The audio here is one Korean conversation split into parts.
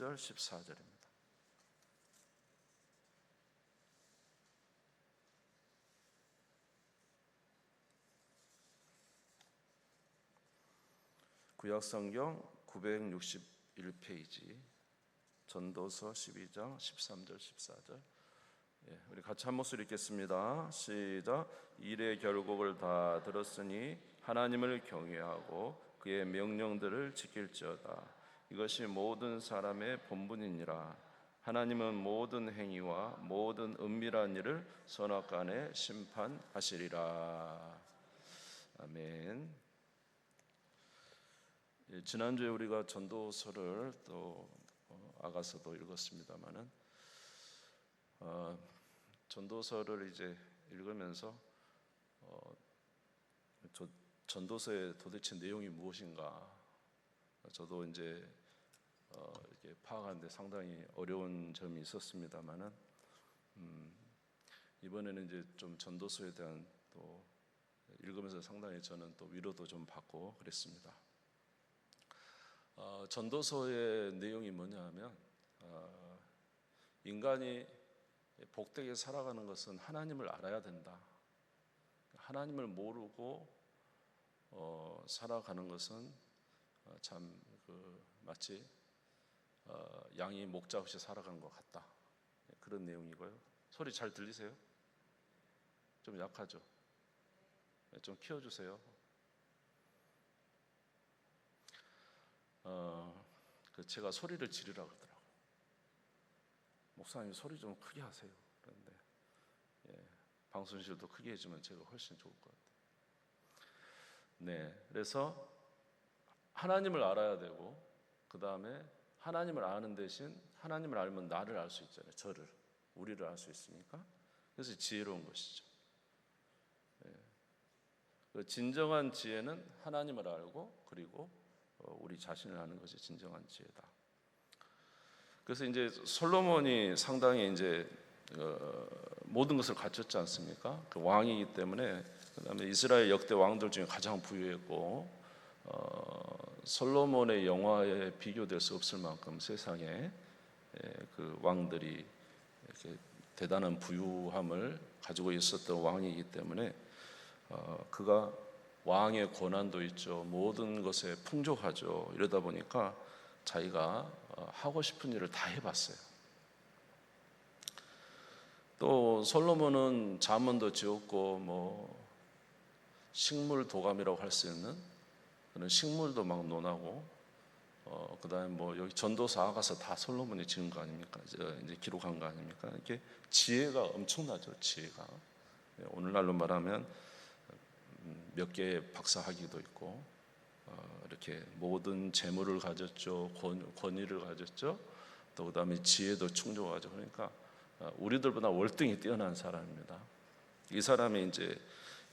13절 14절입니다. 구약성경 961페이지 전도서 12장 13절 14절. 우리 같이 한 목소리 읽겠습니다. 시작. 일의 결국을 다 들었으니 하나님을 경외하고 그의 명령들을 지킬지어다. 이것이 모든 사람의 본분이니라. 하나님은 모든 행위와 모든 은밀한 일을 선악간에 심판하시리라. 아멘. 지난주에 우리가 전도서를 또 아가서도 읽었습니다마는 전도서를 이제 읽으면서 전도서의 도대체 내용이 무엇인가 저도 이제 이렇게 파악하는데 상당히 어려운 점이 있었습니다마는 이번에는 이제 좀 전도서에 대한 또 읽으면서 상당히 저는 또 위로도 좀 받고 그랬습니다. 전도서의 내용이 뭐냐 하면 인간이 복되게 살아가는 것은 하나님을 알아야 된다. 하나님을 모르고 살아가는 것은 참 마치 양이 목자 없이 살아가는 것 같다. 그런 내용이고요. 소리 잘 들리세요? 좀 약하죠? 좀 키워주세요. 제가 소리를 지르라고 그러더라고요. 목사님 소리 좀 크게 하세요. 그런데 방송실도 크게 해주면 제가 훨씬 좋을 것 같아요. 네, 그래서 하나님을 알아야 되고 그 다음에 하나님을 아는 대신 하나님을 알면 나를 알 수 있잖아요. 저를, 우리를 알 수 있으니까. 그래서 지혜로운 것이죠. 진정한 지혜는 하나님을 알고 그리고 우리 자신을 아는 것이 진정한 지혜다. 그래서 이제 솔로몬이 상당히 이제 모든 것을 갖췄지 않습니까? 그 왕이기 때문에 그다음에 이스라엘 역대 왕들 중에 가장 부유했고 솔로몬의 영화에 비교될 수 없을 만큼 세상에 그 왕들이 이렇게 대단한 부유함을 가지고 있었던 왕이기 때문에 그가 왕의 권한도 있죠. 모든 것에 풍족하죠. 이러다 보니까 자기가 하고 싶은 일을 다 해봤어요. 또 솔로몬은 잠언도 지었고 뭐 식물 도감이라고 할 수 있는 그런 식물도 막 논하고 그다음에 뭐 여기 전도서 아가서 다 솔로몬이 지은 거 아닙니까? 이제 기록한 거 아닙니까? 이렇게 지혜가 엄청나죠. 지혜가 오늘날로 말하면 몇 개의 박사학위도 있고 이렇게 모든 재물을 가졌죠. 권위를 가졌죠. 또 그다음에 지혜도 충족하죠. 그러니까 우리들보다 월등히 뛰어난 사람입니다. 이 사람이 이제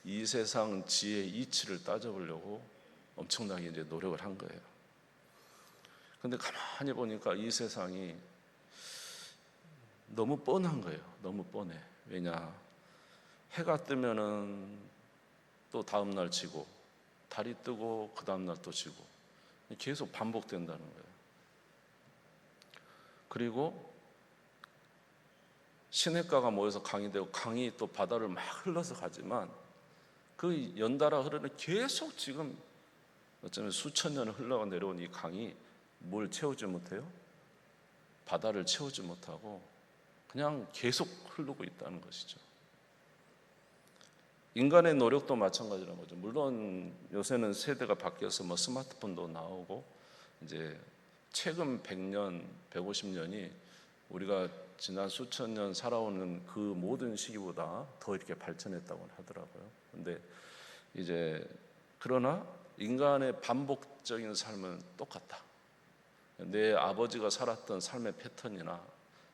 이 세상 지혜의 이치를 따져보려고 엄청나게 이제 노력을 한 거예요. 근데 가만히 보니까 이 세상이 너무 뻔한 거예요. 너무 뻔해. 왜냐? 해가 뜨면은 또 다음 날 지고 달이 뜨고 그 다음 날 또 지고 계속 반복된다는 거예요. 그리고 시냇가가 모여서 강이 되고 강이 또 바다를 막 흘러서 가지만 그 연달아 흐르는 계속 지금 어쩌면 수천 년을 흘러가 내려온 이 강이 뭘 채우지 못해요? 바다를 채우지 못하고 그냥 계속 흐르고 있다는 것이죠. 인간의 노력도 마찬가지라는 거죠. 물론 요새는 세대가 바뀌어서 뭐 스마트폰도 나오고 이제 최근 100년, 150년이 우리가 지난 수천 년 살아오는 그 모든 시기보다 더 이렇게 발전했다고 하더라고요. 근데 이제 그러나 인간의 반복적인 삶은 똑같다. 내 아버지가 살았던 삶의 패턴이나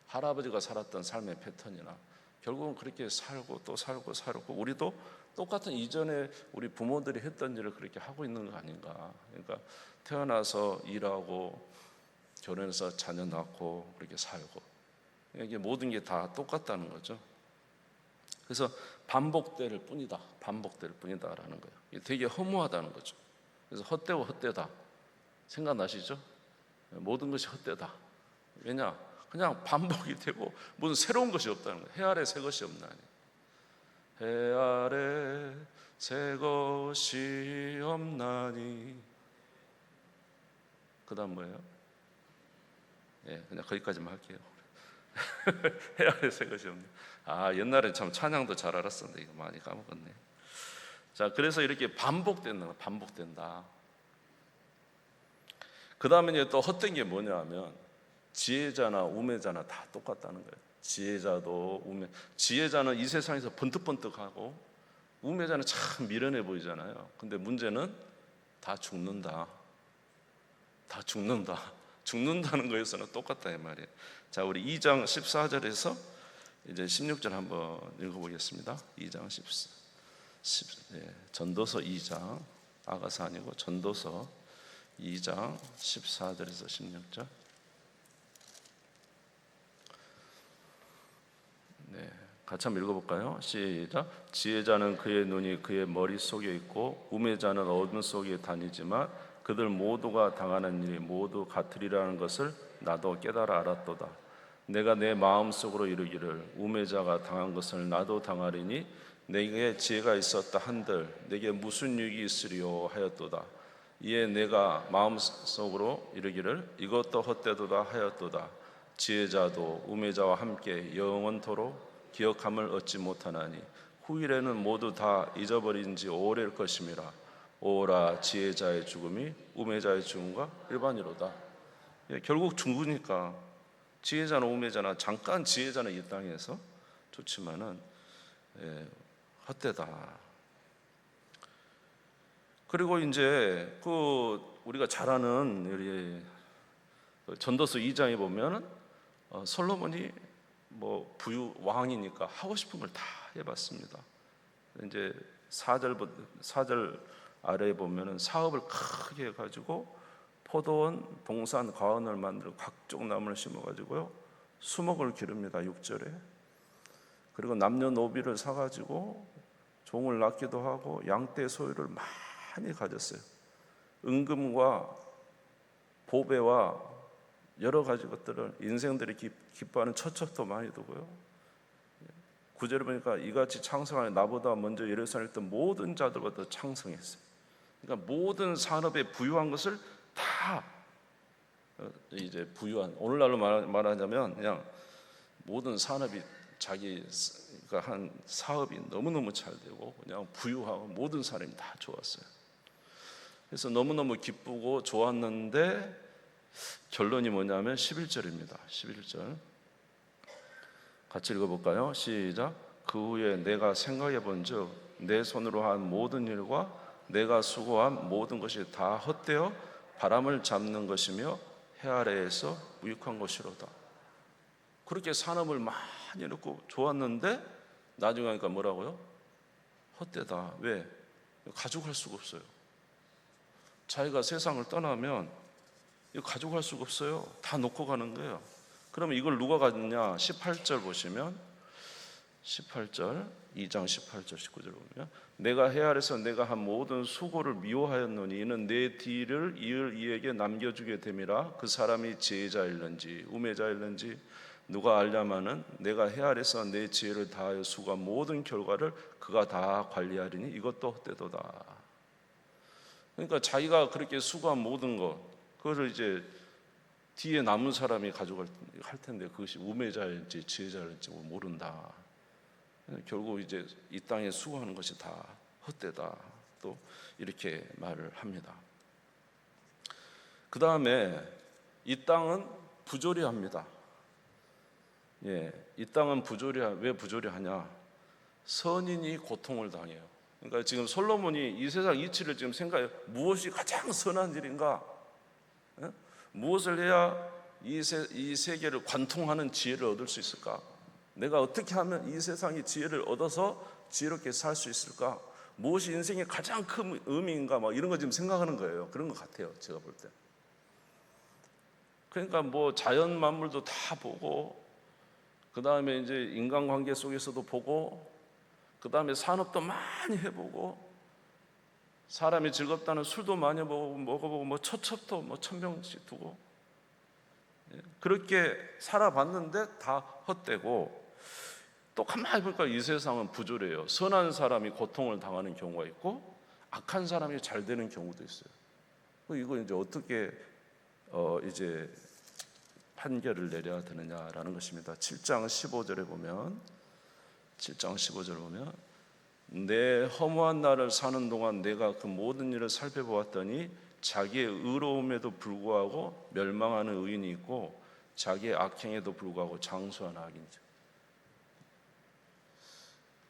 할아버지가 살았던 삶의 패턴이나 결국은 그렇게 살고 또 살고 우리도 똑같은 이전에 우리 부모들이 했던 일을 그렇게 하고 있는 거 아닌가. 그러니까 태어나서 일하고 결혼해서 자녀 낳고 그렇게 살고 이게 모든 게 다 똑같다는 거죠. 그래서 반복될 뿐이다라는 거예요. 이게 되게 허무하다는 거죠. 그래서 헛되고 헛되다 생각나시죠? 모든 것이 헛되다. 왜냐? 그냥 반복이 되고 무슨 새로운 것이 없다는 거예요. 해 아래 새 것이 없나니. 해 아래 새 것이 없나니. 그 다음 뭐예요? 예, 그냥 거기까지만 할게요. 해 아래 새 것이 없네. 옛날에 참 찬양도 잘 알았었는데 이거 많이 까먹었네. 자, 그래서 이렇게 반복된다. 그 다음에 이제 또 헛된 게 뭐냐 하면 지혜자나 우매자나 다 똑같다는 거예요. 지혜자는 이 세상에서 번뜩번뜩하고 우매자는 참 미련해 보이잖아요. 근데 문제는 다 죽는다. 죽는다는 거에서는 똑같다 이 말이에요. 자, 우리 2장 14절에서 이제 16절 한번 읽어보겠습니다. 2장 14. 전도서 2장, 아가서 아니고 전도서 2장 14절에서 16절. 같이 한번 읽어볼까요? 시작. 지혜자는 그의 눈이 그의 머릿속에 있고 우매자는 어둠 속에 다니지만 그들 모두가 당하는 일이 모두 같으리라는 것을 나도 깨달아 알았도다. 내가 내 마음속으로 이르기를 우매자가 당한 것을 나도 당하리니 내게 지혜가 있었다 한들 내게 무슨 유익이 있으리요 하였도다. 이에 내가 마음속으로 이르기를 이것도 헛되도다 하였도다. 지혜자도 우매자와 함께 영원토록 기억함을 얻지 못하나니 후일에는 모두 다 잊어버린 지 오래일 것임이라. 오라 지혜자의 죽음이 우매자의 죽음과 일반이로다. 결국 죽으니까 지혜자나 우매자나 잠깐 지혜자는 이 땅에서 좋지만은 헛되다. 그리고 이제 우리가 잘 아는 전도서 2장에 보면은 솔로몬이 부유 왕이니까 하고 싶은 걸 다 해봤습니다. 이제 4절 아래에 보면은 사업을 크게 해가지고 포도원, 동산, 과원을 만들고 각종 나무를 심어가지고요 수목을 기릅니다. 6절에. 그리고 남녀노비를 사가지고 종을 낳기도 하고 양떼 소유를 많이 가졌어요. 은금과 보배와 여러 가지 것들을 인생들이 기뻐하는 처첩도 많이 두고요. 9절에 보니까 이같이 창성하여 나보다 먼저 예루살렘에 있던 모든 자들보다 창성했어요. 그러니까 모든 산업에 부유한 것을 다 이제 부유한, 오늘날로 말하자면 그냥 모든 산업이 자기가 한 사업이 너무너무 잘 되고 그냥 부유하고 모든 사람이 다 좋았어요. 그래서 너무너무 기쁘고 좋았는데 결론이 뭐냐면 11절입니다. 11절 같이 읽어볼까요? 시작. 그 후에 내가 생각해 본즉 내 손으로 한 모든 일과 내가 수고한 모든 것이 다 헛되어 바람을 잡는 것이며 해 아래에서 무익한 것이로다. 그렇게 산업을 많이 넣고 좋았는데 나중에 하니까 뭐라고요? 헛되다. 왜? 가져갈 수가 없어요. 자기가 세상을 떠나면 이거 가져갈 수가 없어요. 다 놓고 가는 거예요. 그러면 이걸 누가 가졌냐? 18절 보시면 18절 2장 18절 19절 보면 내가 해 아래서 내가 한 모든 수고를 미워하였노니 이는 내 뒤를 이을 이에게 남겨주게 됨이라. 그 사람이 지혜자일는지 우매자일는지 누가 알냐마는 내가 해 아래서 내 지혜를 다하여 수고한 모든 결과를 그가 다 관리하리니 이것도 헛되도다. 그러니까 자기가 그렇게 수고한 모든 것 그것을 이제 뒤에 남은 사람이 가져갈 할 텐데 그것이 우매자일지 지혜자일지 모른다. 결국 이제 이 땅에 수고하는 것이 다 헛되다. 또 이렇게 말을 합니다. 그 다음에 이 땅은 부조리합니다. 이 땅은 왜 부조리하냐? 선인이 고통을 당해요. 그러니까 지금 솔로몬이 이 세상 이치를 지금 생각해요. 무엇이 가장 선한 일인가? 무엇을 해야 이 세계를 관통하는 지혜를 얻을 수 있을까? 내가 어떻게 하면 이 세상의 지혜를 얻어서 지혜롭게 살 수 있을까? 무엇이 인생의 가장 큰 의미인가? 이런 거 지금 생각하는 거예요. 그런 것 같아요. 제가 볼 때. 그러니까 자연 만물도 다 보고, 그 다음에 이제 인간관계 속에서도 보고, 그 다음에 산업도 많이 해보고, 사람이 즐겁다는 술도 많이 먹어보고 처첩도 1000병씩 두고, 그렇게 살아봤는데 다 헛되고, 또 가만히 보니까 이 세상은 부조래요. 선한 사람이 고통을 당하는 경우가 있고 악한 사람이 잘 되는 경우도 있어요. 이거 이제 어떻게 이제 판결을 내려야 되느냐라는 것입니다. 7장 15절에 보면 내 허무한 날을 사는 동안 내가 그 모든 일을 살펴보았더니 자기의 의로움에도 불구하고 멸망하는 의인이 있고 자기의 악행에도 불구하고 장수하는 악인이죠.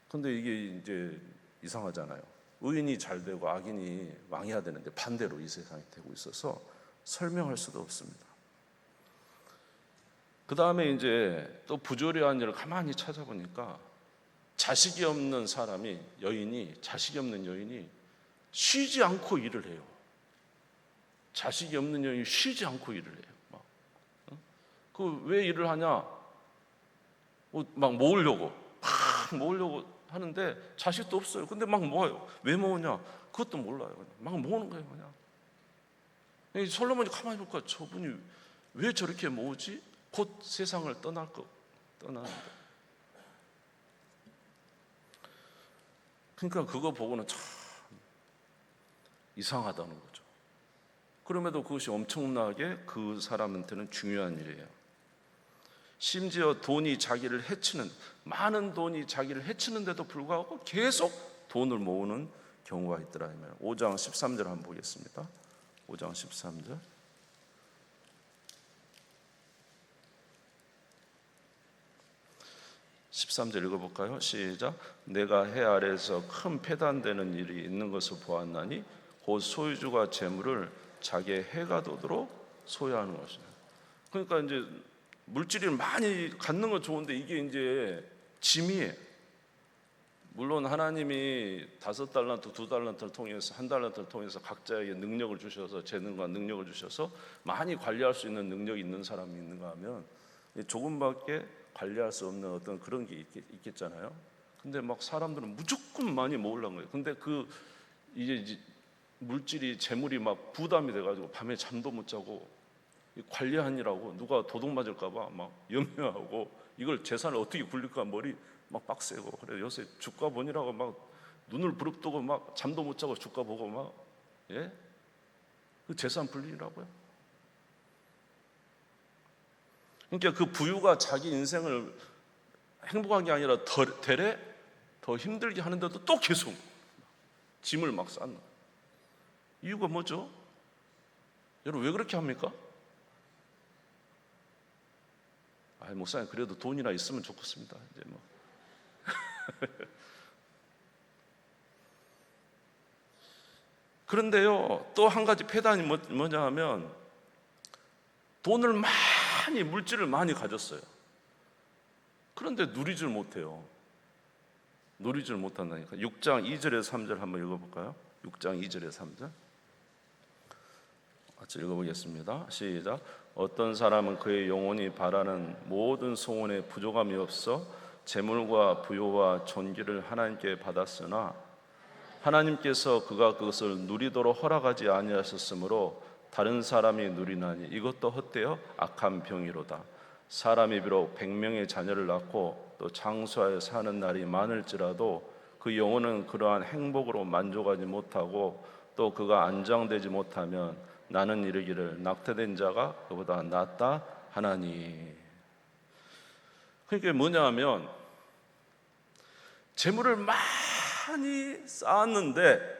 근데 이게 이제 이상하잖아요. 의인이 잘 되고 악인이 망해야 되는데 반대로 이 세상이 되고 있어서 설명할 수도 없습니다. 그 다음에 이제 또 부조리한 일을 가만히 찾아보니까 자식이 없는 여인이 쉬지 않고 일을 해요. 자식이 없는 여인이 쉬지 않고 일을 해요. 그 왜 일을 하냐? 막 모으려고 하는데 자식도 없어요. 근데 막 모아요. 왜 모으냐? 그것도 몰라요. 막 모으는 거예요, 그냥. 솔로몬이 가만히 보니까 저분이 왜 저렇게 모으지? 곧 세상을 떠나는데. 그러니까 그거 보고는 참 이상하다는 거죠. 그럼에도 그것이 엄청나게 그 사람한테는 중요한 일이에요. 심지어 많은 돈이 자기를 해치는데도 불구하고 계속 돈을 모으는 경우가 있더라. 5장 13절 한번 보겠습니다. 5장 13절. 13절 읽어볼까요? 시작. 내가 해 아래에서 큰 패단되는 일이 있는 것을 보았나니 곧 소유주가 재물을 자기의 해가 도도록 소유하는 것이다. 그러니까 이제 물질을 많이 갖는 건 좋은데 이게 이제 짐이에요. 물론 하나님이 5달란트, 2달란트를 통해서 1달란트를 통해서 각자에게 능력을 주셔서 재능과 능력을 주셔서 많이 관리할 수 있는 능력이 있는 사람이 있는가 하면 조금밖에 관리할 수 없는 어떤 그런 게 있겠잖아요. 근데 막 사람들은 무조건 많이 모으려는 거예요. 근데 이제 물질이 재물이 막 부담이 돼가지고 밤에 잠도 못 자고 관리하느라고 누가 도둑 맞을까봐 막 염려하고 이걸 재산을 어떻게 굴릴까 머리 막 빡세고 그래. 요새 주가 보니라고 막 눈을 부릅뜨고 막 잠도 못 자고 주가 보고 막 그 재산 분리라고요. 그러니까 그 부유가 자기 인생을 행복한 게 아니라 더 힘들게 하는데도 또 계속 짐을 막 쌓는 이유가 뭐죠? 여러분 왜 그렇게 합니까? 목사님 그래도 돈이나 있으면 좋겠습니다. 이제 뭐. 그런데요, 또 한 가지 패단이 뭐냐 하면 돈을 물질을 많이 가졌어요. 그런데 누리질 못해요. 누리질 못한다니까. 6장 2절에서 3절 한번 읽어볼까요? 6장 2절에서 3절 같이 읽어보겠습니다. 시작. 어떤 사람은 그의 영혼이 바라는 모든 소원에 부족함이 없어 재물과 부요와 존귀를 하나님께 받았으나 하나님께서 그가 그것을 누리도록 허락하지 아니하셨으므로 다른 사람이 누리나니 이것도 헛되어 악한 병이로다. 사람이 비록 100명의 자녀를 낳고 또 장수하여 사는 날이 많을지라도 그 영혼은 그러한 행복으로 만족하지 못하고 또 그가 안정되지 못하면 나는 이르기를 낙태된 자가 그보다 낫다 하나니. 그러니까 뭐냐 하면 재물을 많이 쌓았는데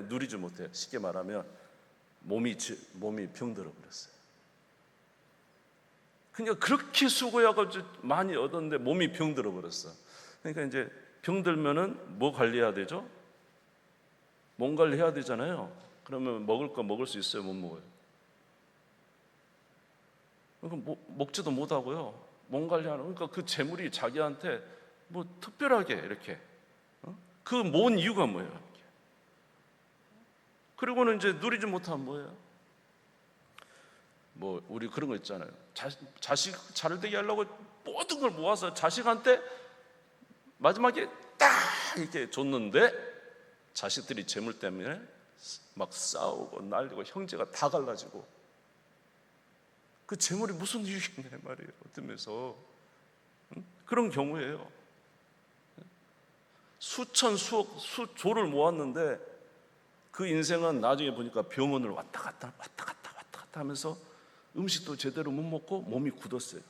누리지 못해요. 쉽게 말하면 몸이 병들어 버렸어요. 그러니까 그렇게 수고해가지고 많이 얻었는데 몸이 병들어 버렸어. 그러니까 이제 병들면은 뭐 관리해야 되죠? 몸 관리해야 되잖아요. 그러면 먹을 거 먹을 수 있어요? 못 먹어요? 그러니까 먹지도 못하고요. 몸 관리하는, 그러니까 그 재물이 자기한테 뭐 특별하게 이렇게 그 모은 이유가 뭐예요? 그리고는 이제 누리지 못하면 뭐예요? 뭐 우리 그런 거 있잖아요. 자식 잘 되게 하려고 모든 걸 모아서 자식한테 마지막에 딱 이렇게 줬는데 자식들이 재물 때문에 막 싸우고 난리고 형제가 다 갈라지고 그 재물이 무슨 유익이냐 말이에요. 어떤 면에서 그런 경우예요. 수천 수억 수조를 모았는데 그 인생은 나중에 보니까 병원을 왔다 갔다 하면서 음식도 제대로 못 먹고 몸이 굳었어요.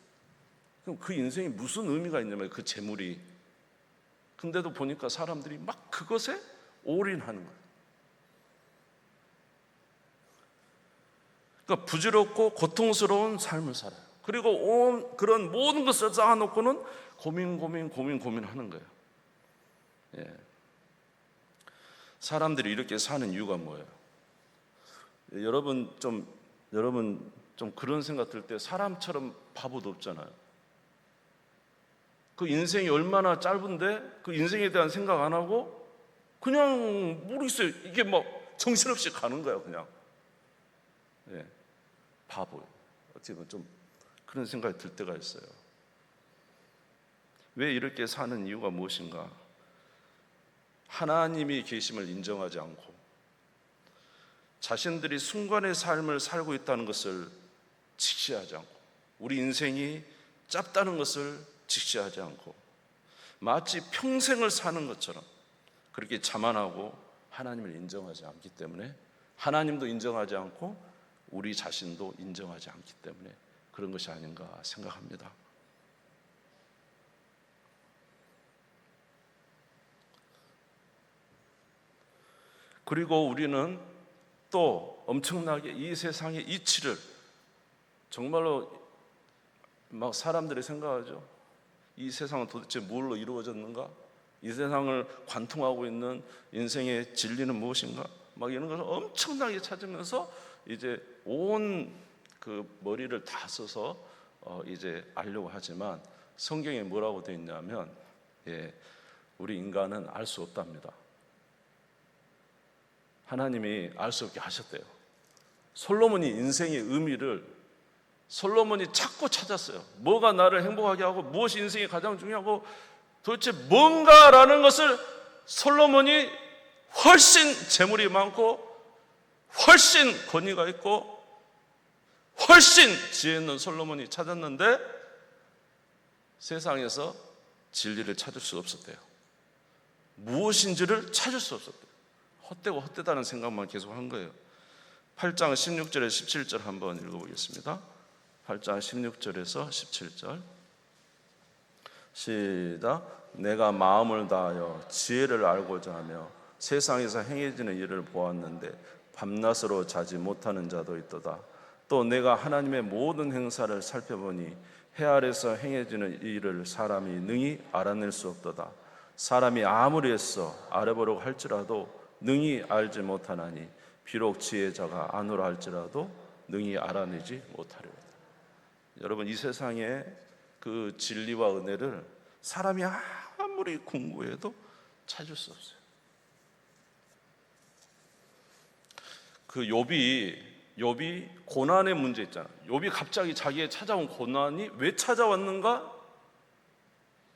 그럼 그 인생이 무슨 의미가 있냐면 그 재물이. 근데도 보니까 사람들이 막 그것에 올인하는 거예요. 그러니까 부질없고 고통스러운 삶을 살아요. 그리고 그런 모든 것을 쌓아놓고는 고민하는 거예요. 예. 사람들이 이렇게 사는 이유가 뭐예요? 여러분 좀 그런 생각 들 때 사람처럼 바보도 없잖아요. 그 인생이 얼마나 짧은데 그 인생에 대한 생각 안 하고 그냥 모르겠어요. 이게 막 정신없이 가는 거예요, 그냥. 예. 바보예요. 어떻게 보면 좀 그런 생각이 들 때가 있어요. 왜 이렇게 사는 이유가 무엇인가? 하나님이 계심을 인정하지 않고 자신들이 순간의 삶을 살고 있다는 것을 직시하지 않고 우리 인생이 짧다는 것을 직시하지 않고 마치 평생을 사는 것처럼 그렇게 자만하고 하나님을 인정하지 않기 때문에 하나님도 인정하지 않고 우리 자신도 인정하지 않기 때문에 그런 것이 아닌가 생각합니다. 그리고 우리는 또 엄청나게 이 세상의 이치를 정말로 막 사람들이 생각하죠. 이 세상은 도대체 뭘로 이루어졌는가? 이 세상을 관통하고 있는 인생의 진리는 무엇인가? 막 이런 것을 엄청나게 찾으면서 이제 온 그 머리를 다 써서 이제 알려고 하지만 성경에 뭐라고 되어 있냐면 우리 인간은 알 수 없답니다. 하나님이 알 수 없게 하셨대요. 솔로몬이 인생의 의미를 솔로몬이 자꾸 찾았어요. 뭐가 나를 행복하게 하고 무엇이 인생이 가장 중요하고 도대체 뭔가라는 것을 솔로몬이 훨씬 재물이 많고 훨씬 권위가 있고 훨씬 지혜 있는 솔로몬이 찾았는데 세상에서 진리를 찾을 수 없었대요. 무엇인지를 찾을 수 없었대요. 헛되고 헛되다는 생각만 계속 한 거예요. 8장 16절에 17절 한번 읽어보겠습니다. 8장 16절에서 17절 시작. 내가 마음을 다하여 지혜를 알고자 하며 세상에서 행해지는 일을 보았는데 밤낮으로 자지 못하는 자도 있도다. 또 내가 하나님의 모든 행사를 살펴보니 해 아래서 행해지는 일을 사람이 능히 알아낼 수 없도다. 사람이 아무리 애써 알아보려고 할지라도 능히 알지 못하나니 비록 지혜자가 아노라 할지라도 능히 알아내지 못하리로다. 여러분 이 세상에 그 진리와 은혜를 사람이 아무리 공부해도 찾을 수 없어요. 그 욥이 고난의 문제 있잖아요. 욥이 갑자기 자기의 찾아온 고난이 왜 찾아왔는가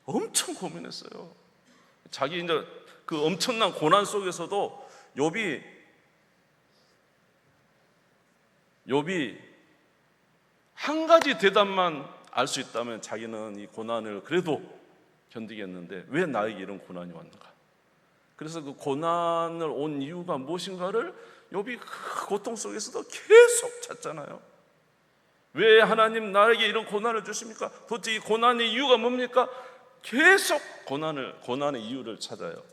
엄청 고민했어요. 자기 이제 그 엄청난 고난 속에서도 욥이 한 가지 대답만 알 수 있다면 자기는 이 고난을 그래도 견디겠는데 왜 나에게 이런 고난이 왔는가? 그래서 그 고난을 온 이유가 무엇인가를 욥이 그 고통 속에서도 계속 찾잖아요. 왜 하나님 나에게 이런 고난을 주십니까? 도대체 이 고난의 이유가 뭡니까? 계속 고난의 이유를 찾아요.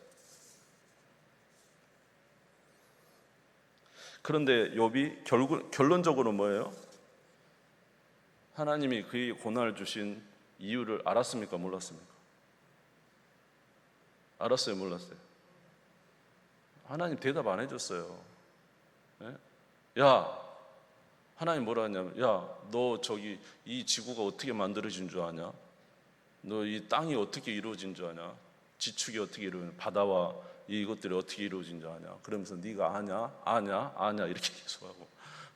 그런데 욥이 결론적으로 뭐예요? 하나님이 그의 고난을 주신 이유를 알았습니까? 몰랐습니까? 알았어요? 몰랐어요? 하나님 대답 안 해줬어요. 야, 하나님 뭐라 하냐면 야, 너 저기 이 지구가 어떻게 만들어진 줄 아냐? 너 이 땅이 어떻게 이루어진 줄 아냐? 지축이 어떻게 이루어진, 바다와 이것들이 어떻게 이루어진 줄 아냐? 그러면서 네가 아냐 이렇게 계속하고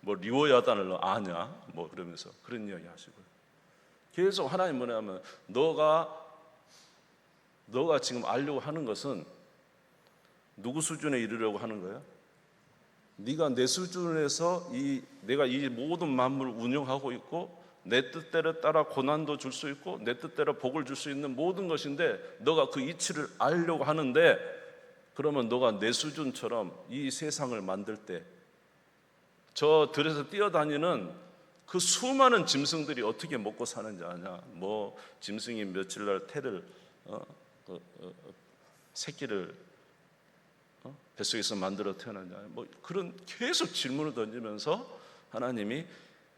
뭐 리워야단을 아냐? 뭐 그러면서 그런 이야기 하시고 계속 하나님 뭐냐면 너가 지금 알려고 하는 것은 누구 수준에 이르려고 하는 거예요? 네가 내 수준에서 내가 이 모든 만물을 운영하고 있고 내 뜻대로 따라 고난도 줄 수 있고 내 뜻대로 복을 줄 수 있는 모든 것인데 너가 그 이치를 알려고 하는데, 그러면 너가 내 수준처럼 이 세상을 만들 때 저 들에서 뛰어다니는 그 수많은 짐승들이 어떻게 먹고 사는지 아냐? 뭐 짐승이 며칠 날 태를 새끼를 뱃속에서 만들어 태어나냐? 뭐 그런 계속 질문을 던지면서 하나님이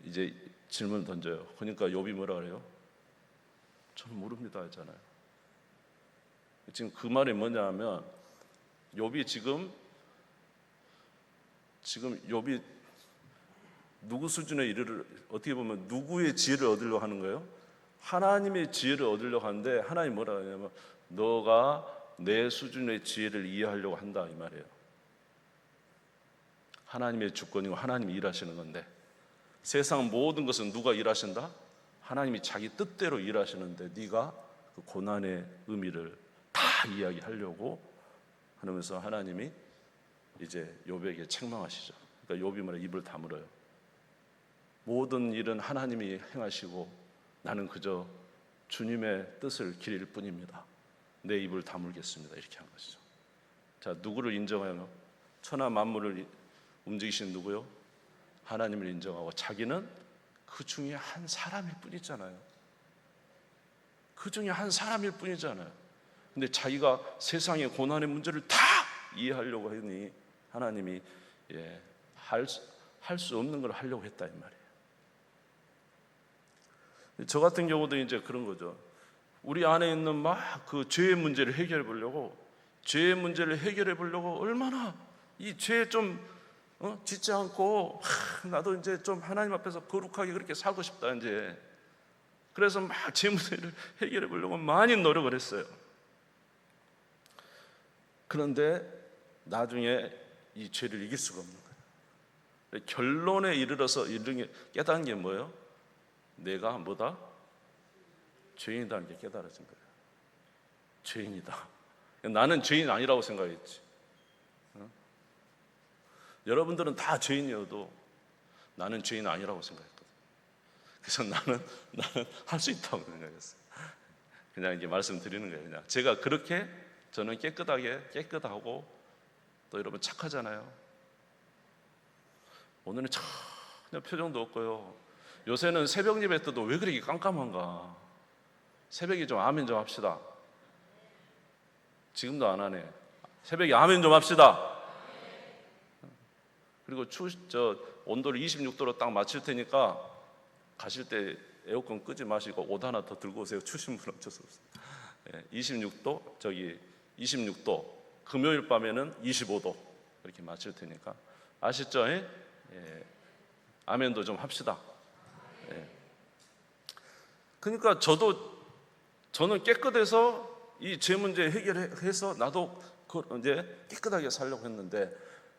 이제 질문을 던져요. 그러니까 욥이 뭐라 그래요? 저는 모릅니다 하잖아요. 지금 그 말이 뭐냐 하면 욥이 지금 욥이 누구 수준에 이르를, 어떻게 보면 누구의 지혜를 얻으려고 하는 거예요? 하나님의 지혜를 얻으려고 하는데, 하나님 뭐라 하냐면 너가 내 수준의 지혜를 이해하려고 한다 이 말이에요. 하나님의 주권이고 하나님이 일하시는 건데, 세상 모든 것은 누가 일하신다? 하나님이 자기 뜻대로 일하시는데 네가 그 고난의 의미를 다 이야기하려고 하면서 하나님이 이제 욥에게 책망하시죠. 그러니까 욥이 말해 입을 다물어요. 모든 일은 하나님이 행하시고 나는 그저 주님의 뜻을 기릴 뿐입니다. 내 입을 다물겠습니다. 이렇게 한 것이죠. 자, 누구를 인정하며? 천하 만물을 움직이신 누구요? 하나님을 인정하고 자기는 그 중에 한 사람일 뿐이잖아요. 그 중에 한 사람일 뿐이잖아요. 근데 자기가 세상의 고난의 문제를 다 이해하려고 하니 하나님이 할 수 없는 걸 하려고 했다 이 말이에요. 저 같은 경우도 이제 그런 거죠. 우리 안에 있는 막 그 죄의 문제를 해결해 보려고, 죄의 문제를 해결해 보려고 얼마나 이 죄에 좀 짓지 않고 나도 이제 좀 하나님 앞에서 거룩하게 그렇게 살고 싶다 이제. 그래서 막 죄 문제를 해결해 보려고 많이 노력을 했어요. 그런데 나중에 이 죄를 이길 수가 없는 거예요. 결론에 이르러서 깨닫는 게 뭐예요? 내가 뭐다? 죄인이라는 게 깨달아진 거예요. 죄인이다. 나는 죄인 아니라고 생각했지. 여러분들은 다 죄인이어도 나는 죄인 아니라고 생각했거든. 그래서 나는 할 수 있다고 생각했어요. 그냥 이게 말씀드리는 거예요. 그냥 제가 그렇게 저는 깨끗하고 또 여러분 착하잖아요. 오늘은 전혀 표정도 없고요. 요새는 새벽 예배 때도 왜 그렇게 깜깜한가? 새벽에 좀 아멘 좀 합시다. 지금도 안 하네. 새벽에 아멘 좀 합시다. 그리고 온도를 26도로 딱 맞출 테니까 가실 때 에어컨 끄지 마시고 옷 하나 더 들고 오세요. 추신 분 어쩔 수 없어요. 26도. 금요일 밤에는 25도 이렇게 맞출 테니까 아시죠? 아멘도 좀 합시다. 그러니까 저는 깨끗해서 이 죄 문제 해결해서 나도 이제 깨끗하게 살려고 했는데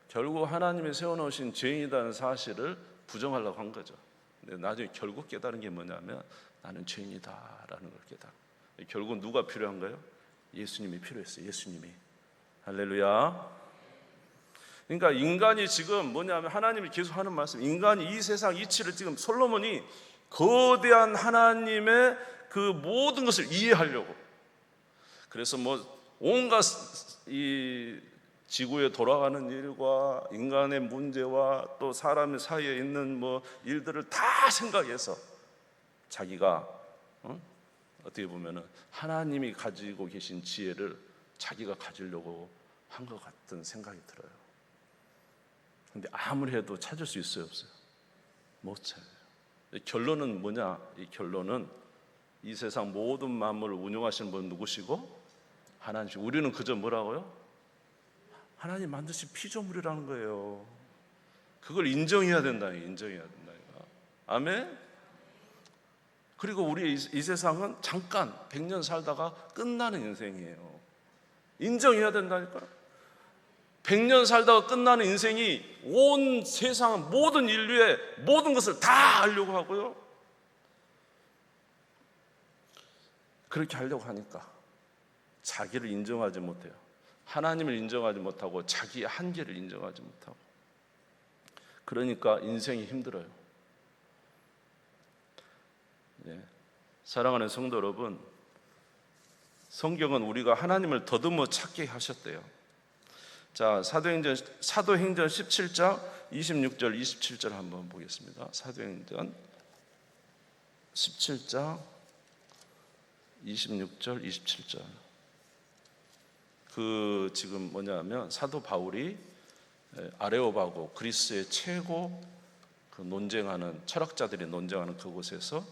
결국 하나님이 세워놓으신 죄인이라는 사실을 부정하려고 한 거죠. 근데 나중에 결국 깨달은 게 뭐냐면 나는 죄인이다라는 걸 깨달아. 결국 누가 필요한 거예요? 예수님이 필요했어요. 예수님이. 할렐루야. 그러니까 인간이 지금 뭐냐면 하나님이 계속 하는 말씀, 인간이 이 세상 이치를 지금 솔로몬이 거대한 하나님의 그 모든 것을 이해하려고, 그래서 뭐 온갖 이 지구에 돌아가는 일과 인간의 문제와 또 사람 사이에 있는 뭐 일들을 다 생각해서 자기가 어떻게 보면은 하나님이 가지고 계신 지혜를 자기가 가지려고 한 것 같은 생각이 들어요. 근데 아무리 해도 찾을 수 있어요, 없어요? 못 찾아요. 결론은 뭐냐? 이 결론은 이 세상 모든 만물을 운영하시는 분 누구시고? 하나님이시고, 우리는 그저 뭐라고요? 하나님 만드신 피조물이라는 거예요. 그걸 인정해야 된다니까. 인정해야 된다니까. 아멘? 그리고 우리 이 세상은 잠깐 100년 살다가 끝나는 인생이에요. 인정해야 된다니까요. 100년 살다가 끝나는 인생이 온 세상 모든 인류의 모든 것을 다 알려고 하고요. 그렇게 하려고 하니까 자기를 인정하지 못해요. 하나님을 인정하지 못하고 자기의 한계를 인정하지 못하고, 그러니까 인생이 힘들어요. 사랑하는 성도 여러분, 성경은 우리가 하나님을 더듬어 찾게 하셨대요. 자, 사도행전 17장 26절 27절 한번 보겠습니다. 사도행전 17장 26절 27절. 지금 뭐냐면 사도 바울이 아레오바고 그리스의 최고 논쟁하는 철학자들이 논쟁하는 그곳에서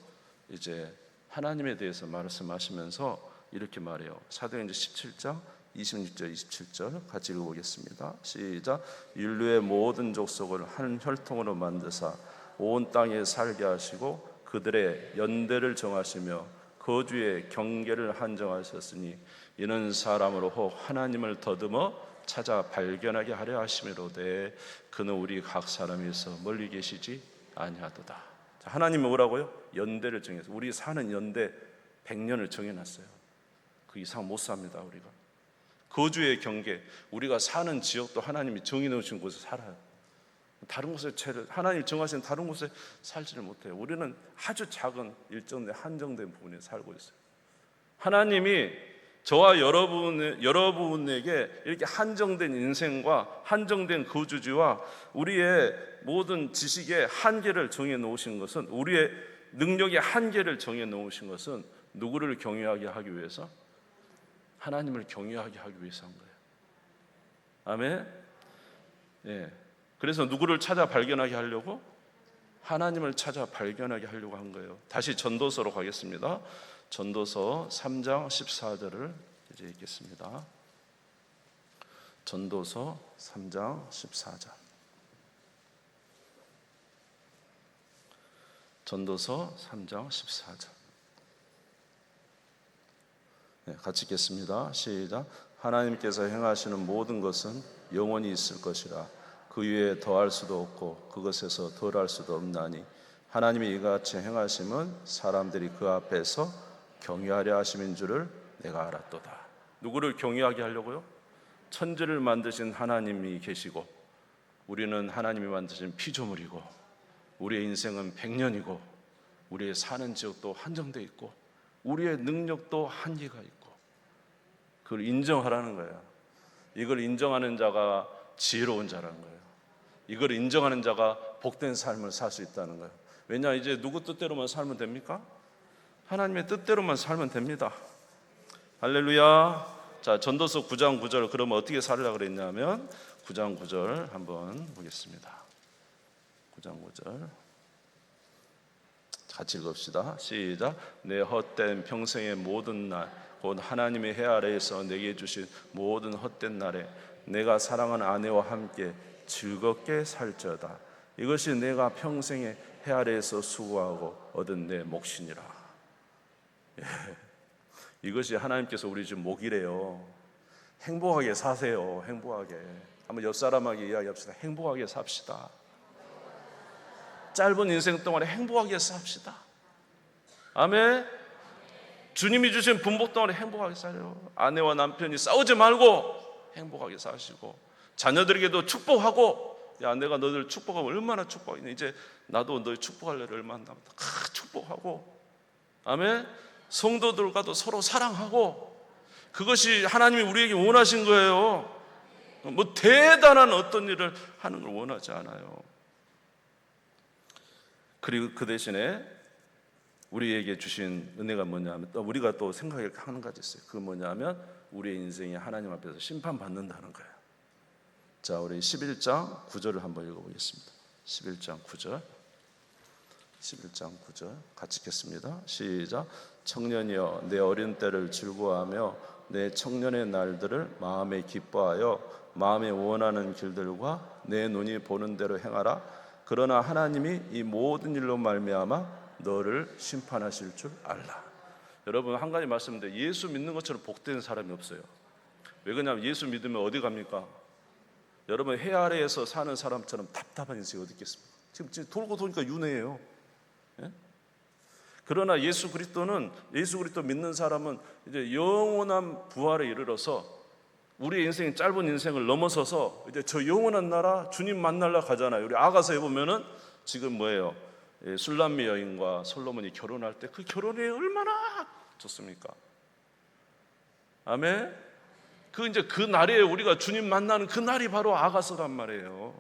이제 하나님에 대해서 말씀하시면서 이렇게 말해요. 사도행전 17장 26절 27절 같이 읽어보겠습니다. 시작. 인류의 모든 족속을 한 혈통으로 만드사 온 땅에 살게 하시고 그들의 연대를 정하시며 거주의 경계를 한정하셨으니 이는 사람으로 혹 하나님을 더듬어 찾아 발견하게 하려 하심이로되 그는 우리 각 사람에서 멀리 계시지 아니하도다. 하나님은 뭐라고요? 연대를 정해서 우리 사는 연대 100년을 정해놨어요. 그 이상 못 삽니다. 우리가 거주의 경계, 우리가 사는 지역도 하나님이 정해놓으신 곳에 살아요. 다른 곳에 하나님이 정하신 다른 곳에 살지를 못해요. 우리는 아주 작은 일정된 한정된 부분에 살고 있어요. 하나님이 저와 여러분에게 이렇게 한정된 인생과 한정된 거주지와 우리의 모든 지식의 한계를 정해 놓으신 것은, 우리의 능력의 한계를 정해 놓으신 것은 누구를 경외하게 하기 위해서? 하나님을 경외하게 하기 위해서 한 거예요. 아멘. 예. 그래서 누구를 찾아 발견하게 하려고? 하나님을 찾아 발견하게 하려고 한 거예요. 다시 전도서로 가겠습니다. 전도서 3장 14절을 이제 읽겠습니다. 전도서 3장 14절. 전도서 3장 14절. 네, 같이 읽겠습니다. 시작. 하나님께서 행하시는 모든 것은 영원히 있을 것이라 그 위에 더할 수도 없고 그것에서 덜할 수도 없나니 하나님이 이같이 행하심은 사람들이 그 앞에서 경외하려 하심인 줄을 내가 알았도다. 누구를 경외하게 하려고요? 천지를 만드신 하나님이 계시고 우리는 하나님이 만드신 피조물이고 우리의 인생은 100년이고 우리의 사는 지역도 한정되어 있고 우리의 능력도 한계가 있고 그걸 인정하라는 거예요. 이걸 인정하는 자가 지혜로운 자라는 거예요. 이걸 인정하는 자가 복된 삶을 살 수 있다는 거예요. 왜냐, 이제 누구 뜻대로만 살면 됩니까? 하나님의 뜻대로만 살면 됩니다. 할렐루야. 자, 전도서 9장 9절 그러면 어떻게 살으려고 그랬냐면 9장 9절 한번 보겠습니다. 9장 9절 같이 읽읍시다. 시작. 내 헛된 평생의 모든 날 곧 하나님의 해 아래에서 내게 주신 모든 헛된 날에 내가 사랑하는 아내와 함께 즐겁게 살저다. 이것이 내가 평생의 해 아래에서 수고하고 얻은 내 몫이니라. 예. 이것이 하나님께서 우리 지금 목이래요. 행복하게 사세요. 행복하게. 한번 옆 사람에게 이야기합시다. 행복하게 삽시다. 짧은 인생 동안에 행복하게 삽시다. 아멘. 주님이 주신 분복 동안에 행복하게 살아요. 아내와 남편이 싸우지 말고 행복하게 사시고 자녀들에게도 축복하고, 야, 내가 너희들 축복하면 얼마나 축복하겠냐. 이제 나도 너희 축복할 일을 얼마나 남았다. 축복하고, 아멘. 성도들과도 서로 사랑하고, 그것이 하나님이 우리에게 원하신 거예요. 뭐 대단한 어떤 일을 하는 걸 원하지 않아요. 그리고 그 대신에 우리에게 주신 은혜가 뭐냐면, 또 우리가 또 생각하는 한 가지 있어요. 그건 뭐냐면 우리의 인생이 하나님 앞에서 심판받는다는 거예요. 자, 우리 11장 9절을 한번 읽어보겠습니다. 11장 9절. 11장 9절 같이 읽겠습니다. 시작. 청년이여 내 어린 때를 즐거워하며 내 청년의 날들을 마음에 기뻐하여 마음에 원하는 길들과 내 눈이 보는 대로 행하라. 그러나 하나님이 이 모든 일로 말미암아 너를 심판하실 줄 알라. 여러분, 한 가지 말씀드려요. 예수 믿는 것처럼 복된 사람이 없어요. 왜 그러냐면 예수 믿으면 어디 갑니까? 여러분, 해 아래에서 사는 사람처럼 답답한 인생이 어디 있겠습니까? 지금 돌고 도니까 윤회예요. 예? 그러나 예수 그리스도 믿는 사람은 이제 영원한 부활에 이르러서 우리의 인생이 짧은 인생을 넘어서서 이제 저 영원한 나라 주님 만나러 가잖아요. 우리 아가서에 보면은 지금 뭐예요? 술람미 여인과 솔로몬이 결혼할 때 그 결혼이 얼마나 좋습니까? 아멘. 그 날에 우리가 주님 만나는 그 날이 바로 아가서란 말이에요.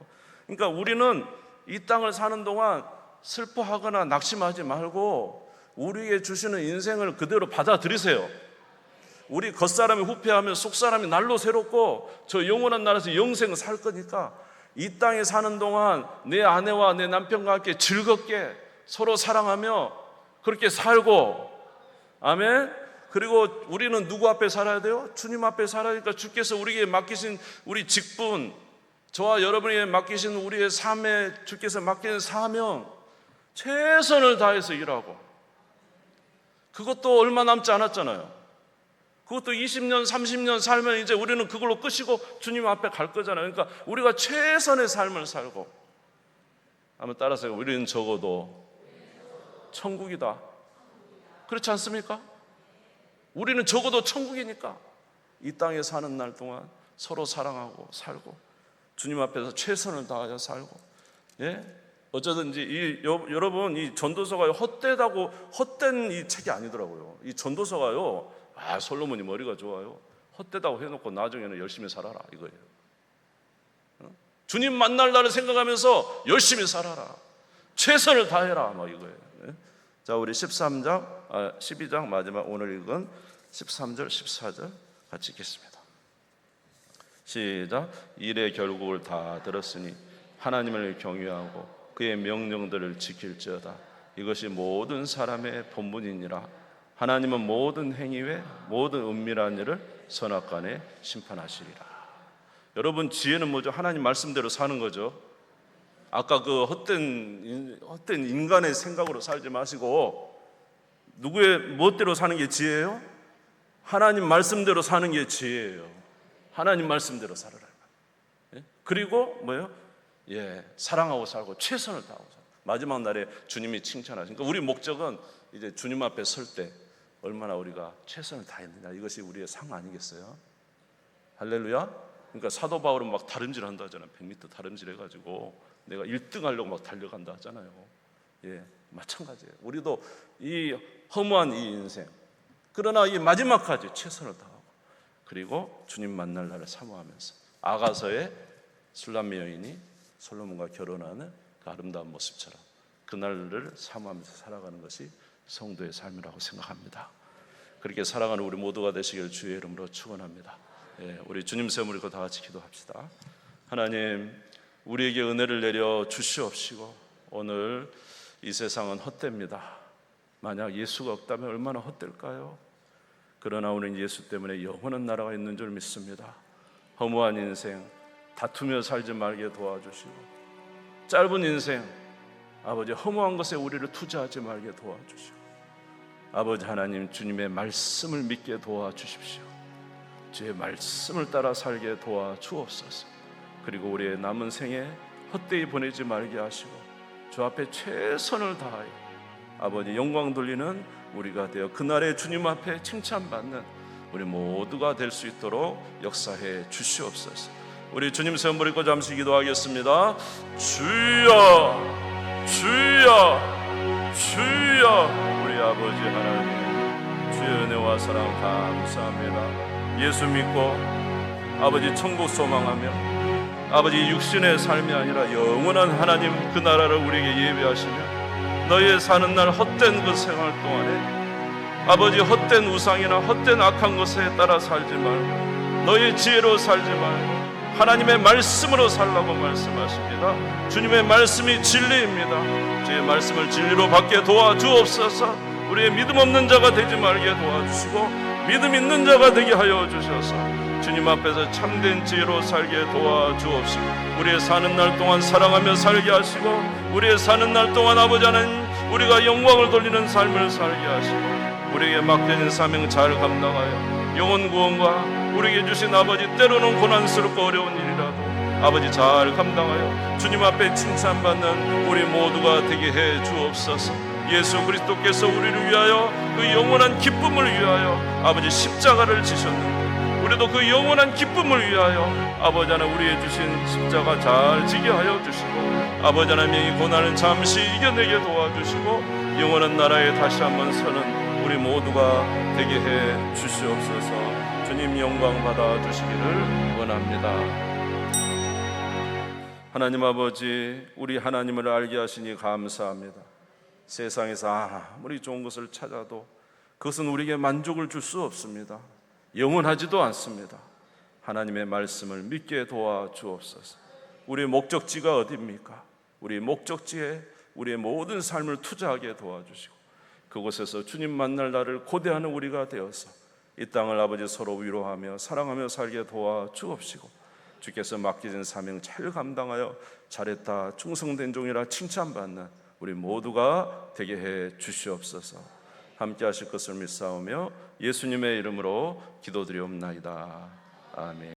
그러니까 우리는 이 땅을 사는 동안 슬퍼하거나 낙심하지 말고 우리에게 주시는 인생을 그대로 받아들이세요. 우리 겉사람이 후패하면 속사람이 날로 새롭고 저 영원한 나라에서 영생을 살 거니까 이 땅에 사는 동안 내 아내와 내 남편과 함께 즐겁게 서로 사랑하며 그렇게 살고, 아멘. 그리고 우리는 누구 앞에 살아야 돼요? 주님 앞에 살아야니까 주께서 우리에게 맡기신 우리 직분, 저와 여러분에게 맡기신 우리의 삶에 주께서 맡기는 사명, 최선을 다해서 일하고, 그것도 얼마 남지 않았잖아요. 그것도 20년, 30년 살면 이제 우리는 그걸로 끝이고 주님 앞에 갈 거잖아요. 그러니까 우리가 최선의 삶을 살고, 한번 따라서 우리는 적어도 천국이다. 그렇지 않습니까? 우리는 적어도 천국이니까 이 땅에 사는 날 동안 서로 사랑하고 살고 주님 앞에서 최선을 다하여 살고, 예? 어쩌든지 여러분 이 전도서가 헛된 이 책이 아니더라고요. 이 전도서가요, 솔로몬이 머리가 좋아요. 헛되다고 해놓고 나중에는 열심히 살아라 이거예요. 주님 만날 날을 생각하면서 열심히 살아라, 최선을 다해라 막 이거예요. 예? 자, 우리 12장 마지막 오늘 읽은 13절 14절 같이 읽겠습니다. 시작. 일의 결국을 다 들었으니 하나님을 경외하고 그의 명령들을 지킬지어다. 이것이 모든 사람의 본분이니라. 하나님은 모든 행위에 모든 은밀한 일을 선악간에 심판하시리라. 여러분, 지혜는 뭐죠? 하나님 말씀대로 사는 거죠. 아까 그 헛된 인간의 생각으로 살지 마시고 누구의 멋대로 사는 게 지혜예요? 하나님 말씀대로 사는 게 지혜예요. 하나님 말씀대로 살아라. 그리고 뭐예요? 사랑하고 살고 최선을 다하고 살고 마지막 날에 주님이 칭찬하시니까 우리 목적은 이제 주님 앞에 설 때 얼마나 우리가 최선을 다했느냐, 이것이 우리의 상 아니겠어요? 할렐루야. 그러니까 사도 바울은 막 다름질 한다 하잖아요. 100m 다름질 해가지고 내가 1등 하려고 막 달려간다 하잖아요. 마찬가지예요. 우리도 이 허무한 이 인생, 그러나 이 마지막까지 최선을 다하고 그리고 주님 만날 날을 사모하면서 아가서의 술람미 여인이 솔로몬과 결혼하는 그 아름다운 모습처럼 그날을 사모하면서 살아가는 것이 성도의 삶이라고 생각합니다. 그렇게 살아가는 우리 모두가 되시길 주의 이름으로 축원합니다. 우리 주님 세움을 다 같이 기도합시다. 하나님, 우리에게 은혜를 내려 주시옵시고 오늘 이 세상은 헛됩니다. 만약 예수가 없다면 얼마나 헛될까요? 그러나 우리는 예수 때문에 영원한 나라가 있는 줄 믿습니다. 허무한 인생 다투며 살지 말게 도와주시고 짧은 인생 아버지 허무한 것에 우리를 투자하지 말게 도와주시고 아버지 하나님, 주님의 말씀을 믿게 도와주십시오. 주의 말씀을 따라 살게 도와주옵소서. 그리고 우리의 남은 생에 헛되이 보내지 말게 하시고 주 앞에 최선을 다하여 아버지 영광 돌리는 우리가 되어 그날의 주님 앞에 칭찬받는 우리 모두가 될 수 있도록 역사해 주시옵소서. 우리 주님 세움 버리고 잠시 기도하겠습니다. 주여 주여 주여. 우리 아버지 하나님, 주의 은혜와 사랑 감사합니다. 예수 믿고 아버지 천국 소망하며 아버지 육신의 삶이 아니라 영원한 하나님 그 나라를 우리에게 예비하시며 너희의 사는 날 헛된 그 생활 동안에 아버지 헛된 우상이나 헛된 악한 것에 따라 살지 말고 너희의 지혜로 살지 말고 하나님의 말씀으로 살라고 말씀하십니다. 주님의 말씀이 진리입니다. 주의 말씀을 진리로 받게 도와주옵소서. 우리의 믿음 없는 자가 되지 말게 도와주시고 믿음 있는 자가 되게 하여 주셔서 주님 앞에서 참된 지혜로 살게 도와주옵시고 우리의 사는 날 동안 사랑하며 살게 하시고 우리의 사는 날 동안 아버지 하나님 우리가 영광을 돌리는 삶을 살게 하시고 우리에게 맡겨진 사명 잘 감당하여 영혼 구원과 우리에게 주신 아버지 때로는 고난스럽고 어려운 일이라도 아버지 잘 감당하여 주님 앞에 칭찬받는 우리 모두가 되게 해 주옵소서. 예수 그리스도께서 우리를 위하여 그 영원한 기쁨을 위하여 아버지 십자가를 지셨는데 우리도 그 영원한 기쁨을 위하여 아버지 하나님 우리의 주신 십자가 잘 지게 하여 주시고, 아버지 하나님 이 고난은 잠시 이겨내게 도와주시고 영원한 나라에 다시 한번 서는 우리 모두가 되게 해 주시옵소서. 주님 영광 받아 주시기를 원합니다. 하나님 아버지, 우리 하나님을 알게 하시니 감사합니다. 세상에서 아무리 좋은 것을 찾아도 그것은 우리에게 만족을 줄 수 없습니다. 영원하지도 않습니다. 하나님의 말씀을 믿게 도와주옵소서. 우리의 목적지가 어디입니까? 우리의 목적지에 우리의 모든 삶을 투자하게 도와주시고, 그곳에서 주님 만날 날을 고대하는 우리가 되어서 이 땅을 아버지 서로 위로하며 사랑하며 살게 도와주옵시고, 주께서 맡기신 사명 잘 감당하여 잘했다, 충성된 종이라 칭찬받는 우리 모두가 되게 해 주시옵소서. 함께 하실 것을 믿사오며 예수님의 이름으로 기도드리옵나이다. 아멘.